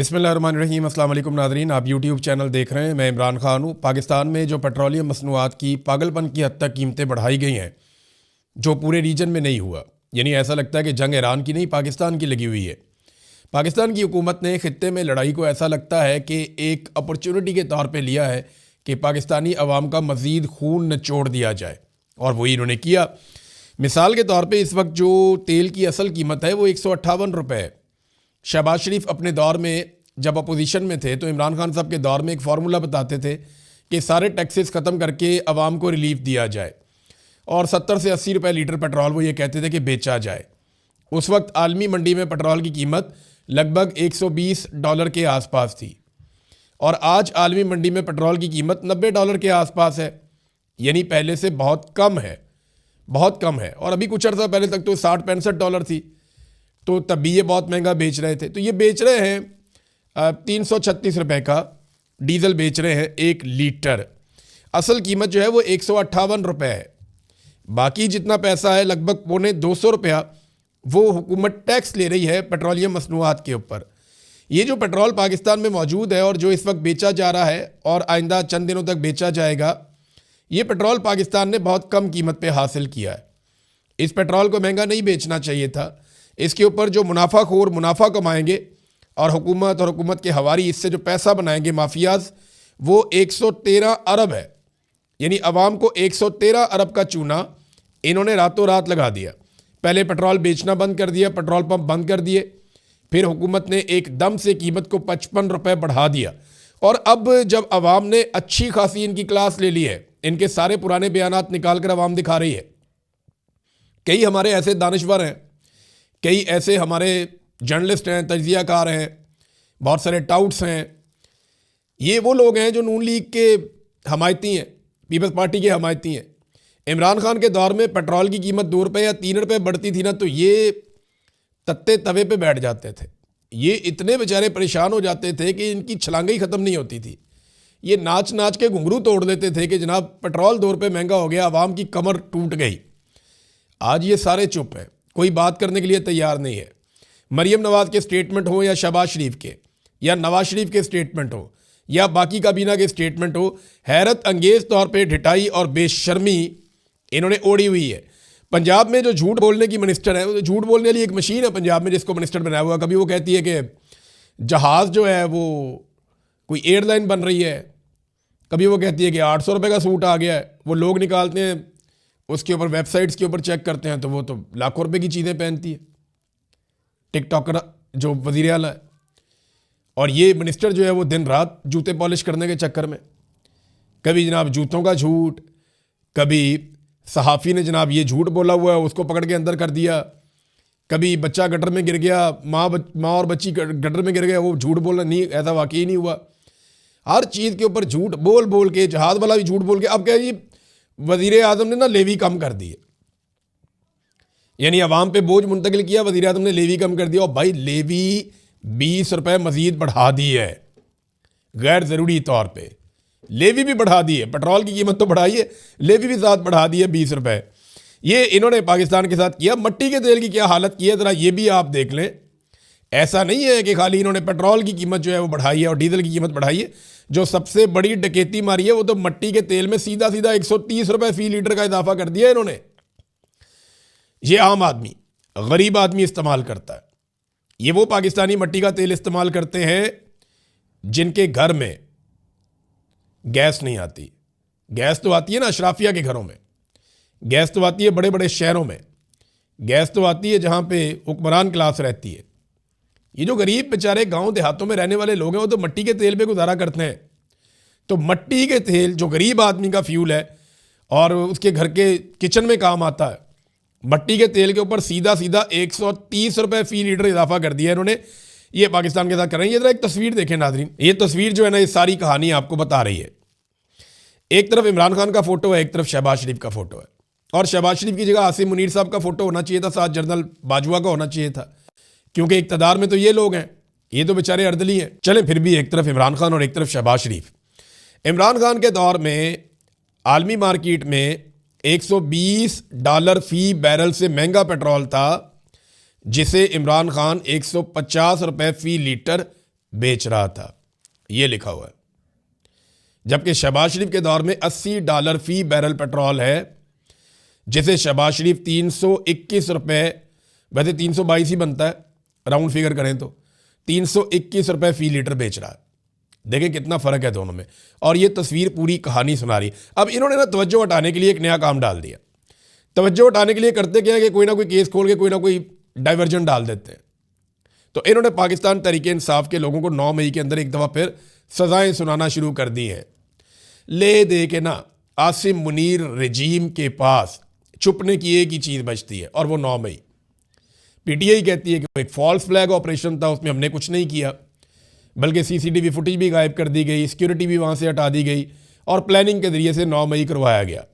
बिस्मिल्लाहिर्रहमानिर्रहीम। अस्सलाम वालेकुम नाज़रीन, आप यूट्यूब चैनल देख रहे हैं। मैं इमरान खान हूँ। पाकिस्तान में जो पेट्रोलियम मसनूआत की पागलपन की हद तक कीमतें बढ़ाई गई हैं, जो पूरे रीजन में नहीं हुआ, यानी ऐसा लगता है कि जंग ईरान की नहीं पाकिस्तान की लगी हुई है। पाकिस्तान की हुकूमत ने ख़ित्ते में लड़ाई को ऐसा लगता है कि एक अपॉर्चुनिटी के तौर पर लिया है कि पाकिस्तानी अवाम का मज़ीद खून निचोड़ दिया जाए, और वही इन्होंने किया। मिसाल के तौर पे इस वक्त जो तेल की असल कीमत है वो 158 रुपये है। शहबाज शरीफ अपने दौर में जब अपोजिशन में थे तो इमरान खान साहब के दौर में एक फार्मूला बताते थे कि सारे टैक्सेस ख़त्म करके अवाम को रिलीफ दिया जाए, और 70 से 80 रुपये लीटर पेट्रोल वो ये कहते थे कि बेचा जाए। उस वक्त आलमी मंडी में पेट्रोल की कीमत लगभग $120 के आसपास थी, और आज आलमी मंडी में पेट्रोल की कीमत $90 के आसपास है, यानी पहले से बहुत कम है, बहुत कम है। और अभी कुछ अर्सा पहले तक तो $60-65 थी, तो तब भी ये बहुत महंगा बेच रहे थे। तो ये बेच रहे हैं 336 रुपये का डीजल बेच रहे हैं 1 लीटर। असल कीमत जो है वो 158 रुपये है। बाकी जितना पैसा है लगभग $225 रुपया वो हुकूमत टैक्स ले रही है पेट्रोलियम मसनूआत के ऊपर। ये जो पेट्रोल पाकिस्तान में मौजूद है और जो इस वक्त बेचा जा रहा है और आइंदा चंद दिनों तक बेचा जाएगा, ये पेट्रोल पाकिस्तान ने बहुत कम कीमत पे हासिल किया है। इस पेट्रोल को महंगा नहीं बेचना चाहिए था। इसके ऊपर जो मुनाफाखोर मुनाफा कमाएंगे और हुकूमत के हवारी इससे जो पैसा बनाएंगे माफियाज, वो 113 अरब है। यानी अवाम को 113 अरब का चूना इन्होंने रातों रात लगा दिया। पहले पेट्रोल बेचना बंद कर दिया, पेट्रोल पंप बंद कर दिए, फिर हुकूमत ने एकदम से कीमत को 55 रुपये बढ़ा दिया। और अब जब अवाम ने अच्छी खासी इनकी क्लास ले ली है, इनके सारे पुराने बयानात निकाल कर अवाम दिखा रही है। कई हमारे ऐसे दानिश्वर हैं, कई ऐसे हमारे जर्नलिस्ट हैं, तज्जियाकार हैं, बहुत सारे टाउट्स हैं। ये वो लोग हैं जो नून लीग के हमायती हैं, पीपल्स पार्टी के हमायती हैं। इमरान खान के दौर में पेट्रोल की कीमत 2 रुपये या 3 रुपये बढ़ती थी ना, तो ये तत्ते तवे पे बैठ जाते थे। ये इतने बेचारे परेशान हो जाते थे कि इनकी छलांगे ही ख़त्म नहीं होती थी। ये नाच नाच के घुंघरू तोड़ देते थे कि जनाब पेट्रोल 2 रुपये महंगा हो गया, आवाम की कमर टूट गई। आज ये सारे चुप हैं, कोई बात करने के लिए तैयार नहीं है। मरियम नवाज के स्टेटमेंट हो या शहबाज शरीफ के या नवाज शरीफ के स्टेटमेंट हो या बाकी काबीना के स्टेटमेंट हो, हैरत अंगेज तौर पे ढिठाई और बेशर्मी इन्होंने ओढ़ी हुई है। पंजाब में जो झूठ बोलने की मिनिस्टर है, वो झूठ बोलने वाली एक मशीन है पंजाब में जिसको मिनिस्टर बनाया हुआ। कभी वो कहती है कि जहाज़ जो है वो कोई एयरलाइन बन रही है, कभी वो कहती है कि 800 रुपये का सूट आ गया है। वो लोग निकालते हैं, उसके ऊपर वेबसाइट्स के ऊपर चेक करते हैं तो वो तो लाखों रुपए की चीज़ें पहनती है। टिकटॉकर जो वज़ीर आला है, और ये मिनिस्टर जो है वो दिन रात जूते पॉलिश करने के चक्कर में, कभी जनाब जूतों का झूठ, कभी सहाफ़ी ने जनाब ये झूठ बोला हुआ है उसको पकड़ के अंदर कर दिया, कभी बच्चा गटर में गिर गया, माँ और बच्ची गटर में गिर गया, वो झूठ बोलना नहीं, ऐसा वाकई नहीं हुआ। हर चीज़ के ऊपर झूठ बोल बोल के, जहाज़ वाला भी झूठ बोल के। अब क्या जी, वज़ीर आज़म ने ना लेवी कम कर दी है, यानी अवाम पे बोझ मुंतकिल किया, वज़ीर आज़म ने लेवी कम कर दिया। और भाई लेवी 20 रुपये मज़ीद बढ़ा दी है गैर ज़रूरी तौर पे, लेवी भी बढ़ा दी है। पेट्रोल की कीमत तो बढ़ाई है, लेवी भी साथ बढ़ा दी है 20 रुपये। ये इन्होंने पाकिस्तान के साथ किया। मट्टी के तेल की क्या हालत की है ज़रा ये भी आप देख लें। ऐसा नहीं है कि खाली इन्होंने पेट्रोल की कीमत जो है वो बढ़ाई है और डीजल की कीमत बढ़ाई है। जो सबसे बड़ी डकैती मारी है वो तो मट्टी के तेल में सीधा 130 रुपये फी लीटर का इजाफा कर दिया इन्होंने। ये आम आदमी, गरीब आदमी इस्तेमाल करता है। ये वो पाकिस्तानी मट्टी का तेल इस्तेमाल करते हैं जिनके घर में गैस नहीं आती। गैस तो आती है ना अशराफिया के घरों में, गैस तो आती है बड़े बड़े शहरों में, गैस तो आती है जहाँ पे हुक्मरान क्लास रहती है। ये जो गरीब बेचारे गांव देहातों में रहने वाले लोग हैं वो तो मट्टी के तेल पे गुजारा करते हैं। तो मट्टी के तेल जो गरीब आदमी का फ्यूल है और उसके घर के किचन में काम आता है, मट्टी के तेल के ऊपर सीधा 130 रुपये फी लीटर इजाफा कर दिया इन्होंने। ये पाकिस्तान के साथ कर रहे हैं। ये जरा एक तस्वीर देखें नाजरीन, ये तस्वीर जो है ना ये सारी कहानी आपको बता रही है। एक तरफ इमरान खान का फोटो है, एक तरफ शहबाज शरीफ का फोटो है, और शहबाज शरीफ की जगह आसिम मुनीर साहब का फोटो होना चाहिए था, साथ जनरल बाजवा का होना चाहिए था, क्योंकि इक़्तिदार में तो ये लोग हैं, ये तो बेचारे अर्दली हैं। चलें फिर भी एक तरफ इमरान खान और एक तरफ शहबाज शरीफ। इमरान खान के दौर में आलमी मार्केट में $120 फी बैरल से महंगा पेट्रोल था, जिसे इमरान खान 150 रुपये फी लीटर बेच रहा था, ये लिखा हुआ है। जबकि शहबाज शरीफ के दौर में $80 फी बैरल पेट्रोल है, जिसे शहबाज शरीफ 321 रुपये, वैसे 322 ही बनता है राउंड फिगर करें तो, 321 रुपये फी लीटर बेच रहा है। देखें कितना फ़र्क है दोनों में। और ये तस्वीर पूरी कहानी सुना रही। अब इन्होंने ना तवज्जो हटाने के लिए एक नया काम डाल दिया। तवज्जो हटाने के लिए करते क्या है कि कोई ना कोई केस खोल के कोई ना कोई डाइवर्जन डाल देते हैं। तो इन्होंने पाकिस्तान तहरीके इंसाफ के लोगों को 9 मई के अंदर एक दफ़ा फिर सज़ाएँ सुनाना शुरू कर दी हैं। ले दे के ना आसिम मुनीर रजीम के पास छुपने की एक ही चीज़ बचती है, और वो 9 मई। पीटीआई कहती है कि वो एक फॉल्स फ्लैग ऑपरेशन था, उसमें हमने कुछ नहीं किया, बल्कि सीसीटीवी फुटेज भी गायब कर दी गई, सिक्योरिटी भी वहाँ से हटा दी गई, और प्लानिंग के जरिए से 9 मई करवाया गया।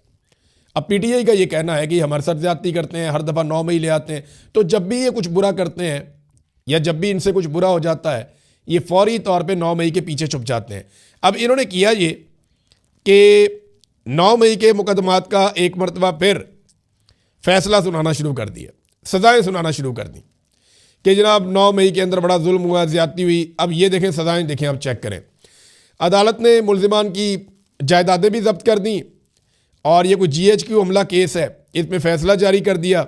अब पीटीआई का ये कहना है कि हमारे साथ ज्यादती करते हैं, हर दफ़ा 9 मई ले आते हैं। तो जब भी ये कुछ बुरा करते हैं या जब भी इनसे कुछ बुरा हो जाता है, ये फौरी तौर पे 9 मई के पीछे छुप जाते हैं। अब इन्होंने किया ये कि 9 मई के मुकदमात का एक मरतबा फिर फैसला सुनाना शुरू कर दिया, सज़ाएँ सुनाना शुरू कर दी कि जनाब 9 मई के अंदर बड़ा जुल्म हुआ, ज़्यादती हुई। अब ये देखें सज़ाएँ, देखें, अब चेक करें। अदालत ने मुलजिमान की जायदादें भी जब्त कर दी, और ये कोई GHQ हमला केस है, इसमें फ़ैसला जारी कर दिया।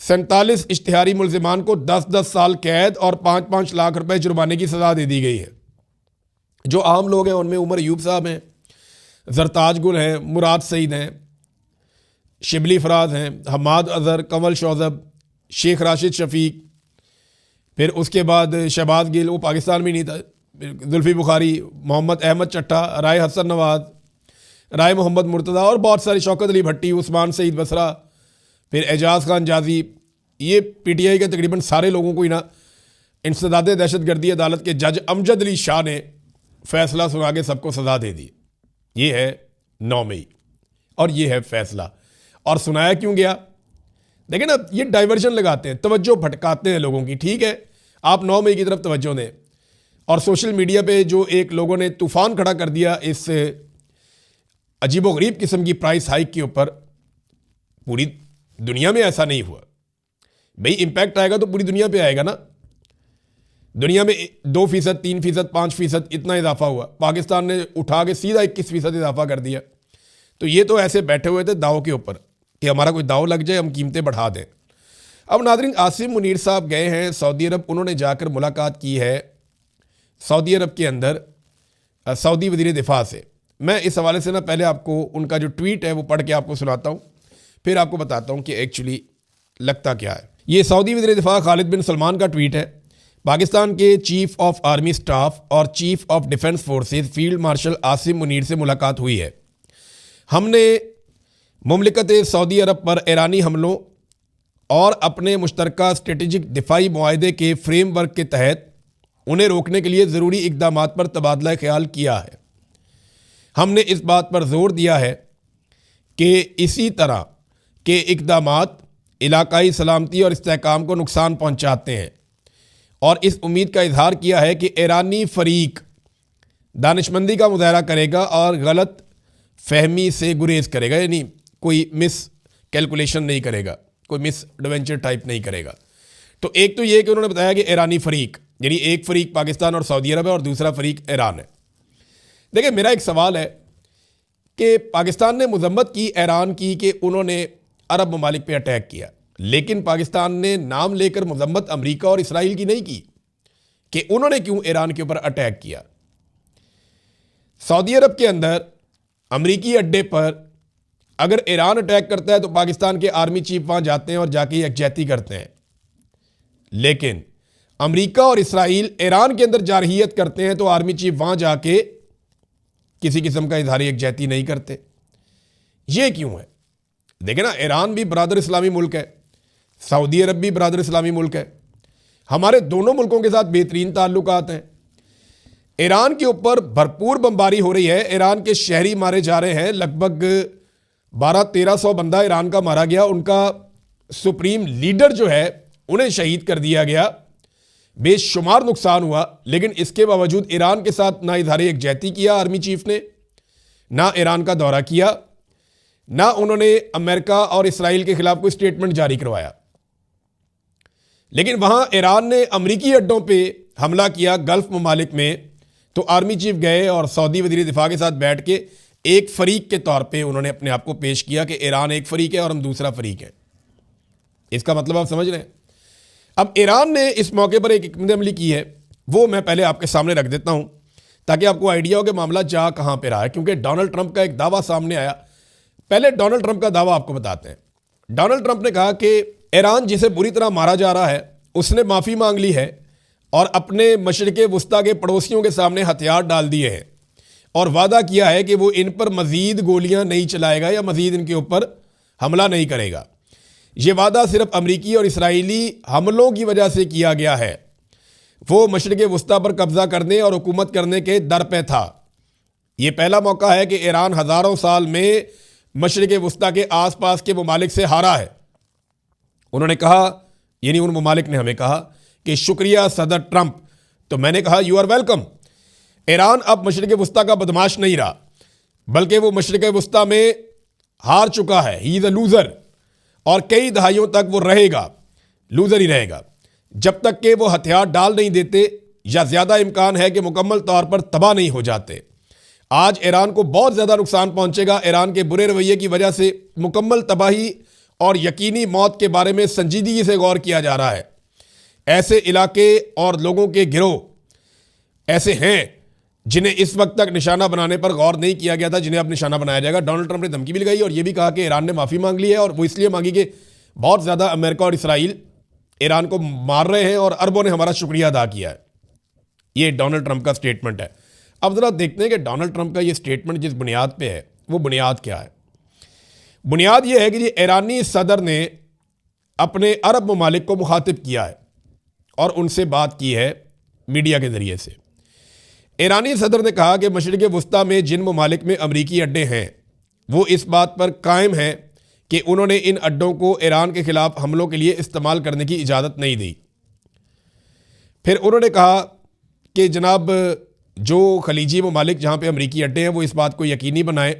47 इश्तिहारी मुलजिमान को 10-10 साल कैद और 5-5 लाख रुपए जुर्माने की सज़ा दे दी गई है। जो आम लोग हैं उनमें उमर अयूब साहब हैं, जरताज गुल हैं, मुराद सईद हैं, शिबली फराज हैं, हमाद अजहर, कंवल शौजब, शेख राशिद शफीक, फिर उसके बाद शहबाज गिल, वो पाकिस्तान में नहीं था, जुल्फी बुखारी, मोहम्मद अहमद चट्टा, राय हसन नवाज, राय मोहम्मद मुर्तज़ा, और बहुत सारे, शौकत अली भट्टी, उस्मान सईद बसरा, फिर एजाज खान जाजी। ये पीटीआई के तकरीबन सारे लोगों को ही ना इंसदाद दहशतगर्दी अदालत के जज अमजद अली शाह ने फैसला सुना के सबको सज़ा दे दी। ये है 9 मई और ये है फैसला। और सुनाया क्यों गया? देखें ना, ये डाइवर्जन लगाते हैं, तवज्जो भटकाते हैं लोगों की। ठीक है, आप 9 मई की तरफ तवज्जो दें, और सोशल मीडिया पे जो एक लोगों ने तूफान खड़ा कर दिया इस अजीबोगरीब किस्म की प्राइस हाइक के ऊपर, पूरी दुनिया में ऐसा नहीं हुआ भाई। इंपैक्ट आएगा तो पूरी दुनिया पे आएगा ना। दुनिया में 2%, 3%, 5% इतना इजाफा हुआ, पाकिस्तान ने उठा के सीधा 21% इजाफा कर दिया। तो ये तो ऐसे बैठे हुए थे दाव के ऊपर कि हमारा कोई दाव लग जाए, हम कीमतें बढ़ा दें। अब नाज़रीन, आसिम मुनीर साहब गए हैं सऊदी अरब, उन्होंने जाकर मुलाकात की है सऊदी अरब के अंदर सऊदी वज़ीर दिफा से। मैं इस हवाले से ना पहले आपको उनका जो ट्वीट है वो पढ़ के आपको सुनाता हूँ, फिर आपको बताता हूँ कि एक्चुअली लगता क्या है। ये सऊदी वज़ीर दिफा खालिद बिन सलमान का ट्वीट है। पाकिस्तान के चीफ ऑफ आर्मी स्टाफ और chief of defence forces field marshal Asim Munir से मुलाकात हुई है। हमने मुमलिकत सऊदी अरब पर ईरानी हमलों और अपने मुश्तरका स्ट्रेटेजिक दिफाई मुआहदे के फ्रेमवर्क के तहत उन्हें रोकने के लिए ज़रूरी इक़दामात पर तबादला ख्याल किया है। हमने इस बात पर जोर दिया है कि इसी तरह के इक़दामात इलाकाई सलामती और इस्तेहकाम को नुकसान पहुँचाते हैं, और इस उम्मीद का इजहार किया है कि ईरानी फरीक दानिशमंदी का मुजाहरा करेगा और गलत फहमी से गुरेज करेगा, यानी कोई मिस कैलकुलेशन नहीं करेगा, कोई मिस एडवेंचर टाइप नहीं करेगा। तो एक तो ये कि उन्होंने बताया कि ईरानी फरीक, यानी एक फरीक पाकिस्तान और सऊदी अरब है और दूसरा फरीक ईरान है। देखिए, मेरा एक सवाल है कि पाकिस्तान ने मजम्मत की ईरान की कि उन्होंने अरब ममालिक पे अटैक किया, लेकिन पाकिस्तान ने नाम लेकर मजम्मत अमेरिका और इसराइल की नहीं की कि उन्होंने क्यों ईरान के ऊपर अटैक किया। सऊदी अरब के अंदर अमेरिकी अड्डे पर अगर ईरान अटैक करता है तो पाकिस्तान के आर्मी चीफ वहां जाते हैं और जाके यकजहती करते हैं, लेकिन अमेरिका और इसराइल ईरान के अंदर जारहियत करते हैं तो आर्मी चीफ वहां जाके किसी किस्म का इजहार यकजहती नहीं करते। ये क्यों है? देखें ना, ईरान भी बरादर इस्लामी मुल्क है, सऊदी अरब भी बरादर इस्लामी मुल्क है, हमारे दोनों मुल्कों के साथ बेहतरीन ताल्लुकात हैं। ईरान के ऊपर भरपूर बमबारी हो रही है, ईरान के शहरी मारे जा रहे हैं, लगभग 1200-1300 बंदा ईरान का मारा गया, उनका सुप्रीम लीडर जो है उन्हें शहीद कर दिया गया, बेशुमार नुकसान हुआ। लेकिन इसके बावजूद ईरान के साथ ना इजहार यकजहती किया आर्मी चीफ ने, ना ईरान का दौरा किया, ना उन्होंने अमेरिका और इसराइल के खिलाफ कोई स्टेटमेंट जारी करवाया। लेकिन वहां ईरान ने अमेरिकी अड्डों पे हमला किया गल्फ ममालिक में, तो आर्मी चीफ गए और सऊदी वज़ीर दिफा के साथ बैठ के एक फरीक के तौर पे उन्होंने अपने आप को पेश किया कि ईरान एक फरीक है और हम दूसरा फरीक है। इसका मतलब आप समझ रहे हैं। अब ईरान ने इस मौके पर एक हिकमत अमली की है, वो मैं पहले आपके सामने रख देता हूं ताकि आपको आइडिया हो कि मामला जा कहां पे रहा है। क्योंकि डोनाल्ड ट्रंप का एक दावा सामने आया। पहले डोनाल्ड ट्रंप का दावा आपको बताते हैं। डोनाल्ड ट्रंप ने कहा कि ईरान जिसे बुरी तरह मारा जा रहा है उसने माफ़ी मांग ली है और अपने मशरिक़ वस्ता के पड़ोसियों के सामने हथियार डाल दिए हैं और वादा किया है कि वो इन पर मज़ीद गोलियां नहीं चलाएगा या मज़ीद इनके ऊपर हमला नहीं करेगा। ये वादा सिर्फ अमरीकी और इसराइली हमलों की वजह से किया गया है। वो मशरिक़ वस्ता पर कब्ज़ा करने और हुकूमत करने के दर पे था। ये पहला मौका है कि ईरान हज़ारों साल में मशरिक़ वस्ता के आसपास के ममालिक से हारा है। उन्होंने कहा, यानी उन ममालिक ने हमें कहा कि शुक्रिया सदर ट्रंप। तो मैंने कहा यू आर वेलकम। ईरान अब मशरिक़ वस्ता का बदमाश नहीं रहा, बल्कि वो मशरिक़ वस्ता में हार चुका है। ही इज़ अ लूज़र और कई दहाइयों तक वो रहेगा, लूज़र ही रहेगा, जब तक कि वो हथियार डाल नहीं देते या ज़्यादा इम्कान है कि मुकम्मल तौर पर तबाह नहीं हो जाते। आज ईरान को बहुत ज़्यादा नुकसान पहुंचेगा। ईरान के बुरे रवैये की वजह से मुकम्मल तबाही और यकीनी मौत के बारे में संजीदगी से गौर किया जा रहा है। ऐसे इलाके और लोगों के गिरोह ऐसे हैं जिन्हें इस वक्त तक निशाना बनाने पर गौर नहीं किया गया था, जिन्हें अब निशाना बनाया जाएगा। डोनाल्ड ट्रंप ने धमकी भी लगाई और यह भी कहा कि ईरान ने माफ़ी मांग ली है और वो इसलिए मांगी कि बहुत ज़्यादा अमेरिका और इसराइल ईरान को मार रहे हैं और अरबों ने हमारा शुक्रिया अदा किया है। ये डोनाल्ड ट्रंप का स्टेटमेंट है। अब ज़रा देखते हैं कि डोनाल्ड ट्रंप का ये स्टेटमेंट जिस बुनियाद पे है वो बुनियाद क्या है। बुनियाद ये है कि ये ईरानी सदर ने अपने अरब ममालिक को मुखातिब किया है और उनसे बात की है मीडिया के ज़रिए से। ईरानी सदर ने कहा कि मशरिक़ वस्ता में जिन ममालिक में अमरीकी अड्डे हैं वो इस बात पर कायम हैं कि उन्होंने इन अड्डों को ईरान के ख़िलाफ़ हमलों के लिए इस्तेमाल करने की इजाज़त नहीं दी। फिर उन्होंने कहा कि जनाब जो खलीजी ममालिक जहाँ पे अमरीकी अड्डे हैं वो इस बात को यकीनी बनाएं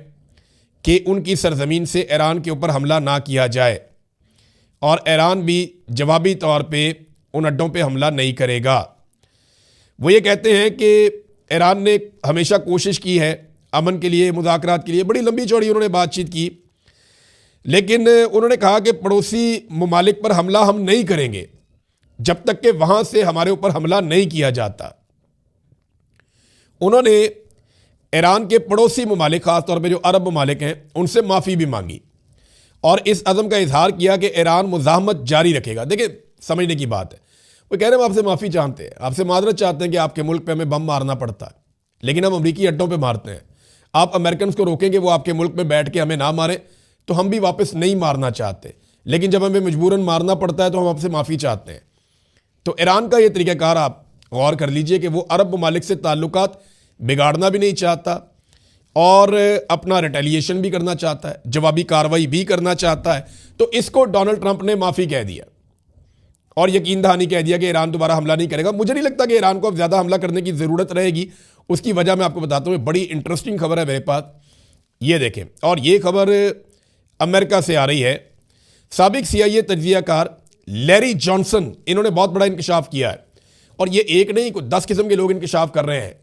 कि उनकी सरजमीन से ईरान के ऊपर हमला ना किया जाए और ईरान भी जवाबी तौर पे उन अड्डों पे हमला नहीं करेगा। वो ये कहते हैं कि ईरान ने हमेशा कोशिश की है अमन के लिए, मुज़ाकरात के लिए, बड़ी लंबी चौड़ी उन्होंने बातचीत की, लेकिन उन्होंने कहा कि पड़ोसी ममालिक पर हमला हम नहीं करेंगे जब तक कि वहाँ से हमारे ऊपर हमला नहीं किया जाता। उन्होंने ईरान के पड़ोसी ममालिक, ख़ासतौर पर जो अरब ममालिक हैं, उनसे माफ़ी भी मांगी और इस अज़म का इजहार किया कि ईरान मुज़ाहमत जारी रखेगा। देखिए, समझने की बात है। वो कह रहे हैं हम आपसे माफ़ी चाहते हैं, आपसे माजरत चाहते हैं कि आपके मुल्क पे हमें बम मारना पड़ता है, लेकिन हम अमरीकी अड्डों पे मारते हैं। आप अमेरिकन को रोकेंगे वो आपके मुल्क में बैठ के हमें ना मारे, तो हम भी वापस नहीं मारना चाहते, लेकिन जब हमें मजबूरन मारना पड़ता है तो हम आपसे माफ़ी चाहते हैं। तो ईरान का ये तरीक़ाकार आप गौर कर लीजिए कि वो अरब ममालिक से ताल्लुकात बिगाड़ना भी नहीं चाहता और अपना रिटेलिएशन भी करना चाहता है, जवाबी कार्रवाई भी करना चाहता है। तो इसको डोनाल्ड ट्रंप ने माफ़ी कह दिया और यकीन दहानी कह दिया कि ईरान दोबारा हमला नहीं करेगा। मुझे नहीं लगता कि ईरान को अब ज़्यादा हमला करने की ज़रूरत रहेगी। उसकी वजह मैं आपको बताता हूँ, बड़ी इंटरेस्टिंग खबर है मेरे पास, ये देखें। और ये खबर अमेरिका से आ रही है। साबिक CIA तज्ज़ियाकार लैरी जॉनसन, इन्होंने बहुत बड़ा इंकशाफ किया है और ये एक नहीं, 10 किस्म के लोग इंकशाफ कर रहे हैं।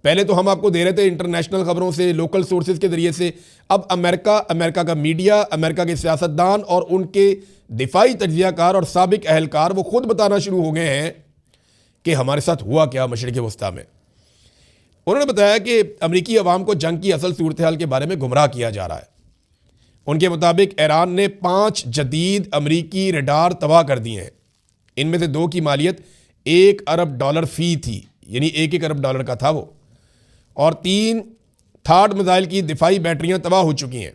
पहले तो हम आपको दे रहे थे इंटरनेशनल खबरों से, लोकल सोर्सेज के ज़रिए से। अब अमेरिका का मीडिया, अमेरिका के सियासतदान और उनके दिफाई तज्ज़ियाकार और साबिक अहलकार वो खुद बताना शुरू हो गए हैं कि हमारे साथ हुआ क्या मशरिक़ वस्ता में। उन्होंने बताया कि अमरीकी अवाम को जंग की असल सूरत हाल के बारे में गुमराह किया जा रहा है। उनके मुताबिक ईरान ने 5 जदीद अमरीकी रडार तबाह कर दिए हैं। इनमें से 2 की मालियत $1 अरब फ़ी थी, यानी $1 अरब का था वो, और 3 थार्ड मिसाइल की दिफाई बैटरियां तबाह हो चुकी हैं,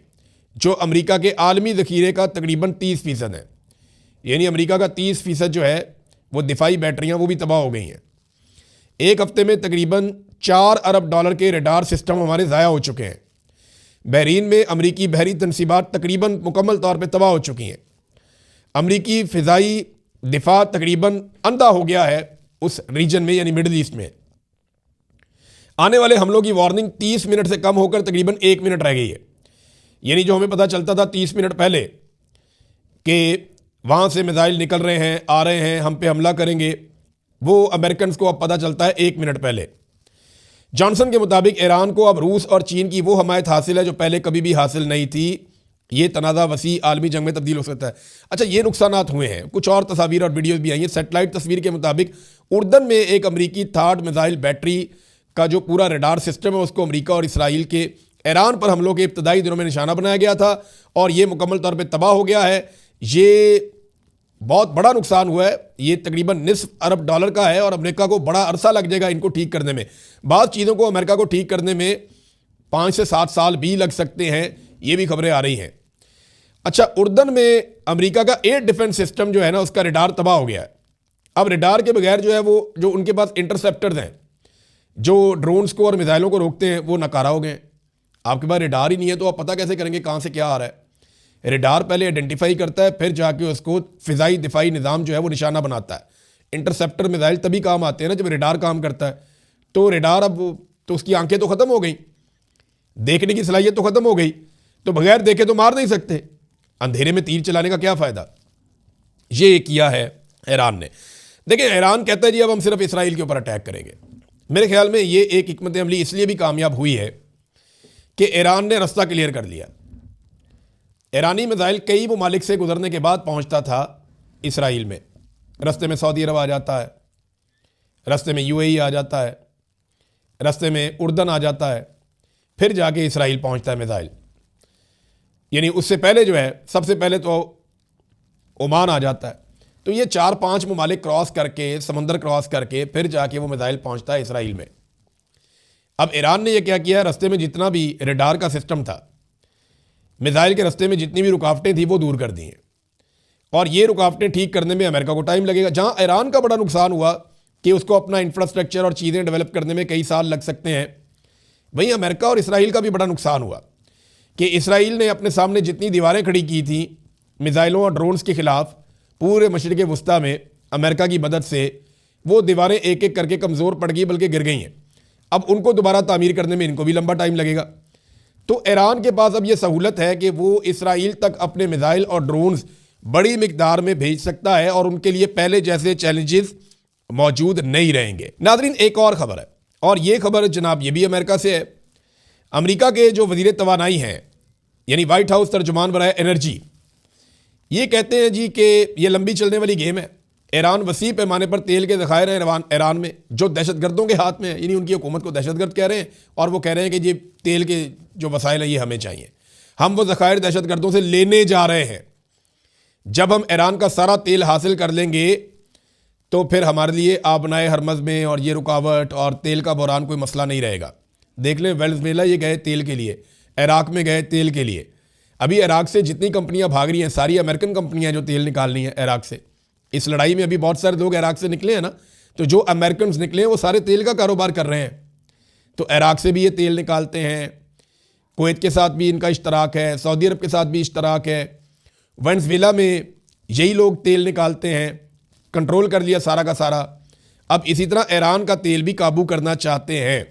जो अमेरिका के आलमी ज़ख़ीरे का तकरीबन 30% है। यानी अमेरिका का 30% जो है वो दिफाई बैटरियां वो भी तबाह हो गई हैं। एक हफ्ते में तकरीबन $4 अरब के रडार सिस्टम हमारे ज़ाया हो चुके हैं। बहरीन में अमरीकी बहरी तनसीबात तकरीबन मुकम्मल तौर पर तबाह हो चुकी हैं। अमरीकी फ़िज़ाई दिफा तकरीबन अंधा हो गया है उस रीजन में, यानी मिडल ईस्ट में। आने वाले हमलों की वार्निंग 30 मिनट से कम होकर तकरीबन 1 मिनट रह गई है। यानी जो हमें पता चलता था 30 मिनट पहले कि वहाँ से मिसाइल निकल रहे हैं, आ रहे हैं, हम पे हमला करेंगे, वो अमेरिकन को अब पता चलता है 1 मिनट पहले। जॉनसन के मुताबिक ईरान को अब रूस और चीन की वो हमायत हासिल है जो पहले कभी भी हासिल नहीं थी। ये तनाज़ा वसी आलमी जंग में तब्दील हो सकता है। अच्छा, ये नुकसानात हुए हैं, कुछ और तस्वीर और वीडियोज़ भी आई हैं। सेटेलाइट तस्वीर के मुताबिक उर्दन में एक अमरीकी थार्ड मिसाइल बैटरी का जो पूरा रडार सिस्टम है उसको अमरीका और इसराइल के ईरान पर हमलों के इब्तदाई दिनों में निशाना बनाया गया था और ये मुकम्मल तौर पर तबाह हो गया है। ये बहुत बड़ा नुकसान हुआ है, ये तकरीबन $9 अरब का है और अमेरिका को बड़ा अरसा लग जाएगा इनको ठीक करने में। बाज़ चीज़ों को अमेरिका को ठीक करने में 5 से 7 साल भी लग सकते हैं, ये भी खबरें आ रही हैं। अच्छा, उर्दन में अमेरिका का एयर डिफेंस सिस्टम जो है ना उसका रडार तबाह हो गया है। अब रडार के बगैर जो है वो जो उनके पास इंटरसेप्टर्स हैं जो ड्रोन्स को और मिसाइलों को रोकते हैं वो नकारा हो गए। आपके पास रडार ही नहीं है तो आप पता कैसे करेंगे कहाँ से क्या आ रहा है। रडार पहले आइडेंटिफाई करता है, फिर जाके उसको फ़िज़ाई दिफाई निज़ाम जो है वो निशाना बनाता है। इंटरसेप्टर मिसाइल तभी काम आते हैं ना जब रडार काम करता है। तो रडार अब तो उसकी आंखें तो ख़त्म हो गई, देखने की सलाहियत तो ख़त्म हो गई, तो बगैर देखे तो मार नहीं सकते। अंधेरे में तीर चलाने का क्या फ़ायदा। ये किया है ईरान ने। देखिए, ईरान कहता है जी अब हम सिर्फ इसराइल के ऊपर अटैक करेंगे। मेरे ख्याल में ये एक हिकमत अमली इसलिए भी कामयाब हुई है कि ईरान ने रास्ता क्लियर कर लिया। ईरानी मिसाइल कई ममालिक से गुजरने के बाद पहुंचता था इसराइल में। रास्ते में सऊदी अरब आ जाता है, रास्ते में यूएई आ जाता है, रास्ते में उर्दन आ जाता है, फिर जाके इसराइल पहुंचता है मिसाइल। यानी उससे पहले जो है सबसे पहले तो ओमान आ जाता है। तो ये 4-5 ममालिक क्रॉस करके, समंदर क्रॉस करके फिर जाके वो मिसाइल पहुंचता है इसराइल में। अब ईरान ने यह क्या किया, रास्ते में जितना भी रडार का सिस्टम था, मिसाइल के रास्ते में जितनी भी रुकावटें थी वो दूर कर दी हैं और ये रुकावटें ठीक करने में अमेरिका को टाइम लगेगा। जहां ईरान का बड़ा नुकसान हुआ कि उसको अपना इंफ्रास्ट्रक्चर और चीज़ें डेवलप करने में कई साल लग सकते हैं, वहीं अमेरिका और इसराइल का भी बड़ा नुकसान हुआ कि इसराइल ने अपने सामने जितनी दीवारें खड़ी की थी मिसाइलों और ड्रोन्स के ख़िलाफ़ पूरे मशरिक़ वस्ता में अमेरिका की मदद से, वो दीवारें एक एक करके कमज़ोर पड़ गई बल्कि गिर गई हैं। अब उनको दोबारा तामीर करने में इनको भी लंबा टाइम लगेगा। तो ईरान के पास अब ये सहूलत है कि वो इसराइल तक अपने मिसाइल और ड्रोन्स बड़ी मिकदार में भेज सकता है और उनके लिए पहले जैसे चैलेंजेस मौजूद नहीं रहेंगे। नाज़रीन, एक और ख़बर है और ये खबर जनाब ये भी अमेरिका से है। अमेरिका के जो वज़ीर तवानाई हैं यानी वाइट हाउस तर्जुमान बराए एनर्जी, ये कहते हैं जी कि ये लंबी चलने वाली गेम है। ईरान वसी पैमाने पर तेल के ज़खायर हैं ईरान में जो दहशतगर्दों के हाथ में है, यानी उनकी हुकूमत को दहशतगर्द कह रहे हैं और वो कह रहे हैं कि ये तेल के जो वसाइल हैं ये हमें चाहिए, हम वो ज़खायर दहशतगर्दों से लेने जा रहे हैं। जब हम ईरान का सारा तेल हासिल कर लेंगे तो फिर हमारे लिए आबनाए हरमज़ में और ये रुकावट और तेल का बहरान कोई मसला नहीं रहेगा। देख लें, वेनेज़ुएला ये गए तेल के लिए, इराक़ में गए तेल के लिए। अभी इराक़ से जितनी कंपनियां भाग रही हैं सारी अमेरिकन कंपनियां जो तेल निकाल रही हैं इराक़ से। इस लड़ाई में अभी बहुत सारे लोग इराक़ से निकले हैं ना, तो जो अमेरिकन निकले हैं वो सारे तेल का कारोबार कर रहे हैं। तो इराक़ से भी ये तेल निकालते हैं, कुवैत के साथ भी इनका इश्तराक है, सऊदी अरब के साथ भी इश्तराक है, वेनेज़ुएला में यही लोग तेल निकालते हैं, कंट्रोल कर लिया सारा का सारा। अब इसी तरह ईरान का तेल भी काबू करना चाहते हैं।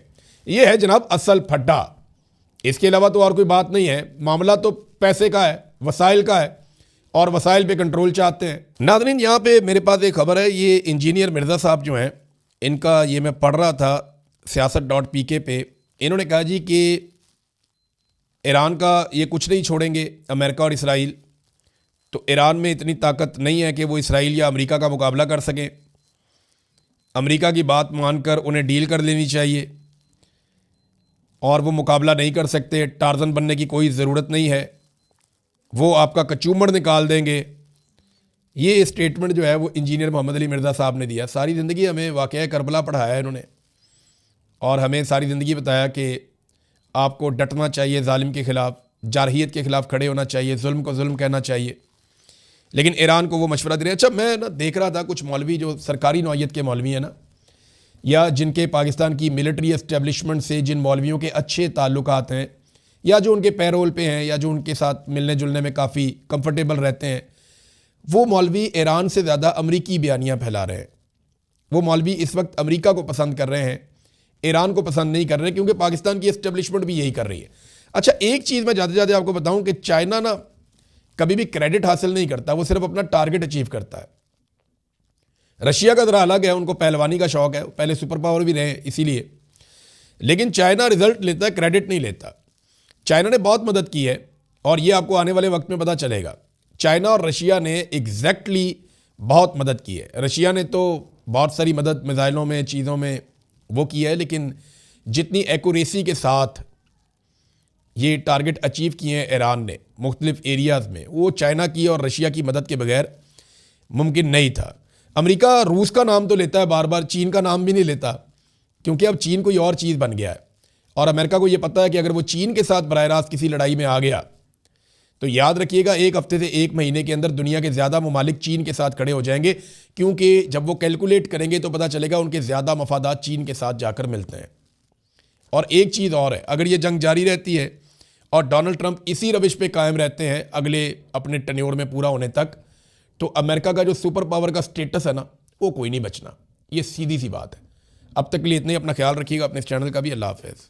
ये है जनाब असल फड्डा, इसके अलावा तो और कोई बात नहीं है। मामला तो पैसे का है, वसाइल का है और वसाइल पे कंट्रोल चाहते हैं। नाज़रीन, यहाँ पे मेरे पास एक खबर है, ये इंजीनियर मिर्ज़ा साहब जो हैं इनका ये मैं पढ़ रहा था siyaasat.pk पे। इन्होंने कहा जी कि ईरान का ये कुछ नहीं छोड़ेंगे अमेरिका और इसराइल, तो ईरान में इतनी ताकत नहीं है कि वो इसराइल या अमेरिका का मुकाबला कर सकें। अमेरिका की बात मानकर उन्हें डील कर लेनी चाहिए और वो मुकाबला नहीं कर सकते। टार्जन बनने की कोई ज़रूरत नहीं है, वो आपका कचूमड़ निकाल देंगे। ये स्टेटमेंट जो है वो इंजीनियर मोहम्मद अली मिर्ज़ा साहब ने दिया। सारी ज़िंदगी हमें वाक़या करबला पढ़ाया है इन्होंने और हमें सारी ज़िंदगी बताया कि आपको डटना चाहिए, जालिम के ख़िलाफ़, जारहियत के ख़िलाफ़ खड़े होना चाहिए, जुल्म को जुल्म कहना चाहिए। लेकिन ईरान को वो मशवरा दे रहे हैं। अच्छा, मैं ना देख रहा था कुछ मौलवी जो सरकारी नौइयत के मौलवी हैं ना, या जिनके पाकिस्तान की मिलिट्री एस्टेब्लिशमेंट से जिन मौलवियों के अच्छे ताल्लुकात हैं या जो उनके पैरोल पे हैं या जो उनके साथ मिलने जुलने में काफ़ी कंफर्टेबल रहते हैं, वो मौलवी ईरान से ज़्यादा अमरीकी बयानियाँ फैला रहे हैं। वो मौलवी इस वक्त अमेरिका को पसंद कर रहे हैं, ईरान को पसंद नहीं कर रहे, क्योंकि पाकिस्तान की एस्टेब्लिशमेंट भी यही कर रही है। अच्छा, एक चीज़ मैं ज़्यादा से ज़्यादा आपको बताऊं कि चाइना ना कभी भी क्रेडिट हासिल नहीं करता, वो सिर्फ अपना टारगेट अचीव करता है। रशिया का ज़रा अलग है, उनको पहलवानी का शौक है, पहले सुपर पावर भी रहे इसीलिए। लेकिन चाइना रिजल्ट लेता है, क्रेडिट नहीं लेता। चाइना ने बहुत मदद की है और ये आपको आने वाले वक्त में पता चलेगा। चाइना और रशिया ने एग्जैक्टली बहुत मदद की है। रशिया ने तो बहुत सारी मदद मिसाइलों में, चीज़ों में वो की है, लेकिन जितनी एक्यूरेसी के साथ ये टारगेट अचीव किए हैं ईरान ने मुख्तलिफ एरियाज़ में, वो चाइना की और रशिया की मदद के बगैर मुमकिन नहीं था। अमेरिका रूस का नाम तो लेता है बार बार, चीन का नाम भी नहीं लेता, क्योंकि अब चीन कोई और चीज़ बन गया है और अमेरिका को ये पता है कि अगर वो चीन के साथ बराह रास्त किसी लड़ाई में आ गया तो याद रखिएगा 1 हफ्ते से 1 महीने के अंदर दुनिया के ज़्यादा ममालिक चीन के साथ खड़े हो जाएंगे, क्योंकि जब वो कैलकुलेट करेंगे तो पता चलेगा उनके ज़्यादा मफादात चीन के साथ जाकर मिलते हैं। और एक चीज़ और है, अगर ये जंग जारी रहती है और डोनाल्ड ट्रंप इसी रविश पे कायम रहते हैं अगले अपने टेन्योर में पूरा होने तक, तो अमेरिका का जो सुपर पावर का स्टेटस है ना, वो कोई नहीं बचना। ये सीधी सी बात है। अब तक के लिए इतने ही, अपना ख्याल रखिएगा, अपने इस चैनल का भी। अल्लाह हाफ़िज़।